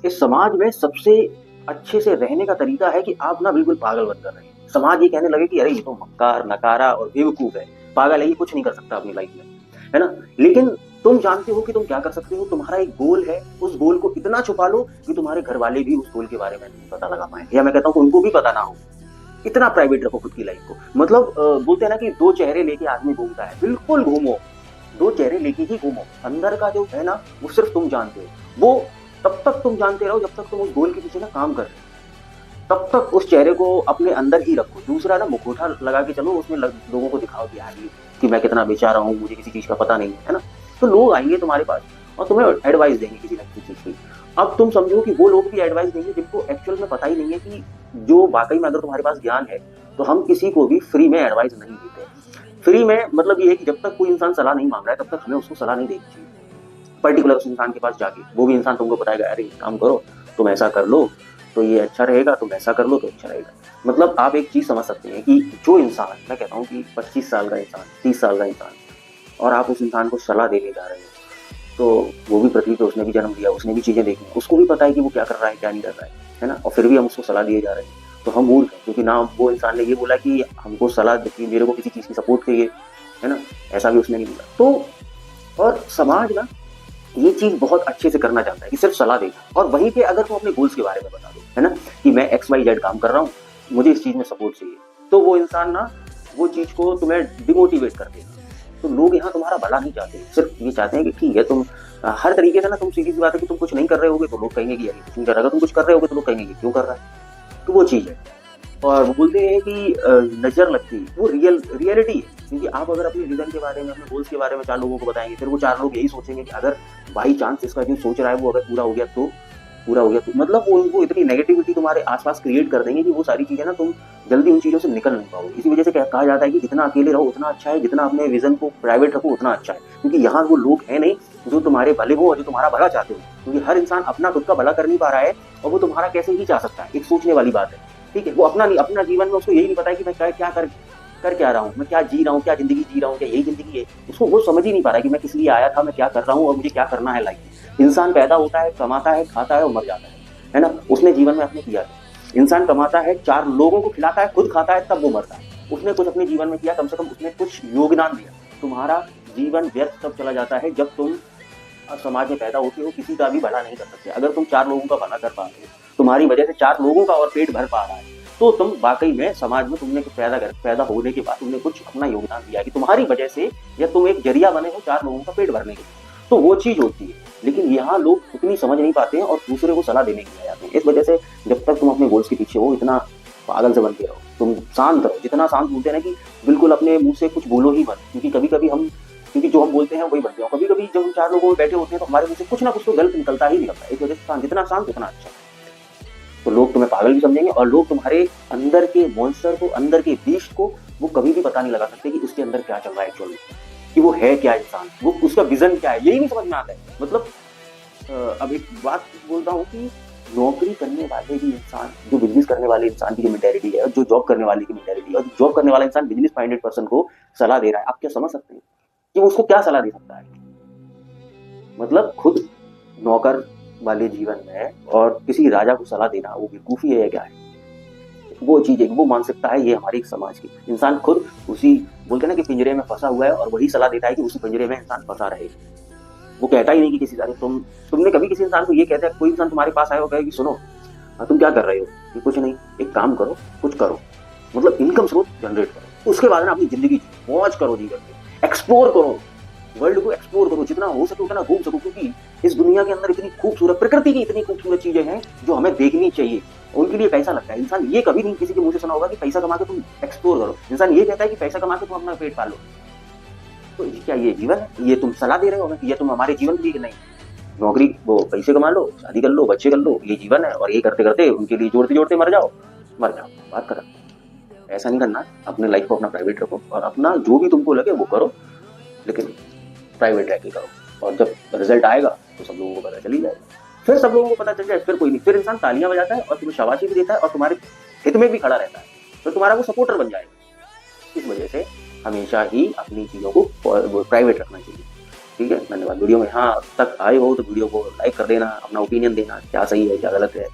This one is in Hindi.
इस समाज में सबसे अच्छे से रहने का तरीका है कि आप ना बिल्कुल पागल बन कर रहे हैं। समाज ये कहने लगे कि अरे ये तो मक्कार, नकारा और बेवकूफ है, पागल है, ये कुछ नहीं कर सकता अपनी लाइफ में, है ना। लेकिन तुम जानते हो कि तुम क्या कर सकते हो। तुम्हारा एक गोल है, उस गोल को इतना छुपा लो कि तुम्हारे घर वाले भी उस गोल के बारे में नहीं पता लगा पाए, या मैं कहता हूँ उनको भी पता ना हो। इतना प्राइवेट रखो खुद की लाइफ को। मतलब बोलते हैं ना कि दो चेहरे लेके आदमी घूमता है, बिल्कुल घूमो, दो चेहरे लेके ही घूमो। अंदर का जो है ना वो सिर्फ तुम जानते हो। वो तब तक तुम जानते रहो जब तक तुम उस गोल के पीछे ना काम कर रहे हो। तब तक उस चेहरे को अपने अंदर ही रखो। दूसरा ना मुखौटा लगा के चलो, उसमें लोगों को दिखाओ कि यार कि मैं कितना बेचारा हूँ, मुझे किसी चीज का पता नहीं है ना। तो लोग आएंगे तुम्हारे पास और तुम्हें एडवाइस देंगे किसी ना किसी चीज की। अब तुम समझो कि वो लोग भी एडवाइस देंगे जिनको एक्चुअल में पता ही नहीं है कि जो वाकई में अगर तुम्हारे पास ज्ञान है तो हम किसी को भी फ्री में एडवाइस नहीं देते। फ्री में मतलब ये है कि जब तक कोई इंसान सलाह नहीं मांग रहा है तब तक हमें उसको सलाह नहीं देनी चाहिए। पर्टिकुलर उस इंसान के पास जाके वो भी इंसान तुमको बताएगा अरे काम करो, तुम ऐसा कर लो तो ये अच्छा रहेगा, तुम ऐसा कर लो तो अच्छा रहेगा। मतलब आप एक चीज समझ सकते हैं कि जो इंसान, मैं कहता हूँ कि 25 साल का इंसान, 30 साल का इंसान, और आप उस इंसान को सलाह देने जा रहे हैं, तो वो भी पृथ्वी पे उसने भी जन्म लिया, उसने भी चीजें देखी, उसको भी पता है कि वो क्या कर रहा है क्या नहीं कर रहा है ना। और फिर भी हम उसको सलाह दिए जा रहे हैं। तो हम मूर्ख हैं, क्योंकि ना वो इंसान ने ये बोला कि हमको सलाह देखिए, मेरे को किसी चीज की सपोर्ट चाहिए, है ना, ऐसा भी उसने नहीं बोला। तो और समाज ना ये चीज बहुत अच्छे से करना चाहता है कि सिर्फ सलाह देगा, और वहीं पे अगर तुम अपने गोल्स के बारे में बता दो, है ना, कि मैं XYZ काम कर रहा हूँ, मुझे इस चीज में सपोर्ट चाहिए, तो वो इंसान ना वो चीज को तुम्हें डिमोटिवेट कर देगा। तो लोग यहाँ तुम्हारा भला नहीं चाहते, सिर्फ ये चाहते हैं कि ठीक है तुम हर तरीके से ना, तुम सीधी सी बात है कि तुम कुछ नहीं कर रहे होगे तो लोग कहेंगे कि यार कुछ नहीं कर रहा, तुम कुछ कर रहे होगे तो लोग कहेंगे क्यों कर रहा है। तो वो चीज है। और वो बोलते हैं कि नजर लगती है, वो रियलिटी है। क्योंकि आप अगर अपने विजन के बारे में, अपने गोल्स के बारे में 4 लोगों को बताएंगे, फिर वो 4 लोग यही सोचेंगे कि अगर बाई चांस इसका जो सोच रहा है वो अगर पूरा हो गया तो, पूरा हो गया तो, मतलब वो उनको इतनी नेगेटिविटी तुम्हारे आसपास क्रिएट कर देंगे कि वो सारी चीजें ना तुम जल्दी उन चीजों से निकल नहीं पाओगे। इसी वजह से कहा जाता है कि जितना अकेले रहो उतना अच्छा है, जितना अपने विजन को प्राइवेट रखो उतना अच्छा है। क्योंकि यहाँ वो लोग हैं नहीं जो तुम्हारे भले हो और जो तुम्हारा भला चाहते हो। क्योंकि हर इंसान अपना खुद का भला कर नहीं पा रहा है, और वो तुम्हारा कैसे ही चाह सकता है, एक सोचने वाली बात है। ठीक है, वो अपना नहीं, अपना जीवन में उसको यही नहीं पता है कि मैं क्या कर क्या रहा हूँ, मैं क्या जी रहा हूँ, क्या जिंदगी जी रहा हूँ, क्या यही जिंदगी है। उसको वो समझ ही नहीं पा रहा है कि मैं किस लिए आया था, मैं क्या कर रहा हूँ और मुझे क्या करना है लाइफ में। इंसान पैदा होता है, कमाता है, खाता है और मर जाता है ना। उसने जीवन में अपने किया है। इंसान कमाता है, 4 लोगों को खिलाता है, खुद खाता है, तब वो मरता है। उसने कुछ अपने जीवन में किया, कम से कम उसने कुछ योगदान दिया। तुम्हारा जीवन व्यर्थ तब चला जाता है जब तुम समाज में पैदा होते हो, किसी का भी भला नहीं कर सकते। अगर तुम 4 लोगों का भला कर पा रहे हो, तुम्हारी वजह से 4 लोगों का और पेट भर पा रहा है, तो तुम वाकई में समाज में तुमने पैदा होने के बाद तुमने कुछ अपना योगदान दिया कि तुम्हारी वजह से, या तुम एक जरिया बने हो 4 लोगों का पेट भरने के लिए। तो वो चीज होती है। लेकिन यहाँ लोग उतनी समझ नहीं पाते हैं और दूसरे को सलाह देने के लिए आते हैं। इस वजह से जब तक तुम अपने गोल्स के पीछे हो, इतना पागल से बनते रहो, तुम शांत रहो, जितना शांत बोलते हैं ना कि बिल्कुल अपने मुंह से कुछ बोलो ही मत। क्योंकि कभी कभी हम, क्योंकि जो हम बोलते हैं वही बनते हैं। कभी कभी जब हम 4 लोगों में बैठे होते हैं तो हमारे मुंह से कुछ ना कुछ तो गलत निकलता ही निकलता है। इस वजह से जितना शांत उतना अच्छा। तो लोग तुम्हें पागल भी समझेंगे, और लोग तुम्हारे अंदर के मॉन्स्टर को, अंदर के बीस्ट को, वो कभी भी पता नहीं लगा सकते कि उसके अंदर क्या चल रहा है एक्चुअली, कि वो है क्या इंसान, वो उसका विजन क्या है, यही नहीं समझ में आता है। मतलब अब एक बात बोलता हूँ कि नौकरी करने वाले भी इंसान, जो बिजनेस करने वाले इंसान की जो मेंटेलिटी है, और जो जॉब करने वाले की मेंटेलिटी है, और जॉब करने वाला इंसान बिजनेस माइंडेड पर्सन को सलाह दे रहा है, आप क्या समझ सकते हैं कि वो उसको क्या सलाह दे सकता है। मतलब खुद नौकर वाले जीवन में और किसी राजा को सलाह देना वो बेवकूफी है या क्या है। वो चीज है, वो मानसिकता है, ये हमारी समाज की। इंसान खुद उसी, बोलते ना कि पिंजरे में फंसा हुआ है, और वही सलाह देता है कि उसी पिंजरे में इंसान फंसा रहे। वो कहता ही नहीं कि किसी तुमने कभी किसी इंसान को ये कहता है, कोई इंसान तुम्हारे पास आया होगा कि सुनो तुम क्या कर रहे हो, कि कुछ नहीं, एक काम करो, कुछ करो, मतलब इनकम स्रोत जनरेट करो, उसके बाद ना अपनी जिंदगी मौज करो, जी करके एक्सप्लोर करो, वर्ल्ड को एक्सप्लोर करो, जितना हो सके उतना घूम सको। क्योंकि इस दुनिया के अंदर इतनी खूबसूरत, प्रकृति की इतनी खूबसूरत चीजें हैं जो हमें देखनी चाहिए। उनके लिए पैसा लगता है। इंसान ये कभी नहीं किसी के मुंह से सुना होगा कि पैसा कमा के तुम एक्सप्लोर करो। इंसान ये कहता है कि पैसा कमा के तुम अपना पेट पालो। तो क्या ये जीवन है? ये तुम सलाह दे रहे हो, ये तुम हमारे जीवन के लिए नहीं। नौकरी, वो पैसे कमा लो, शादी कर लो, बच्चे कर लो, ये जीवन है। और ये करते करते उनके लिए जोड़ते जोड़ते मर जाओ, बात खत्म। ऐसा नहीं करना। अपने लाइफ को अपना प्राइवेट रखो, और अपना जो भी तुमको लगे वो करो, लेकिन प्राइवेट रह के करो। और जब रिजल्ट आएगा तो सब लोगों को पता चल ही जाएगा। फिर सब लोगों को पता चल जाए, फिर कोई नहीं, फिर इंसान तालियां बजाता है और तुम्हें शाबाशी भी देता है और तुम्हारे हित में भी खड़ा रहता है, तो तुम्हारा वो सपोर्टर बन जाएगा। इस वजह से हमेशा ही अपनी चीजों को प्राइवेट रखना चाहिए। ठीक है, धन्यवाद। वीडियो में यहाँ तक आए हो तो वीडियो को लाइक कर देना, अपना ओपिनियन देना, क्या सही है क्या गलत है।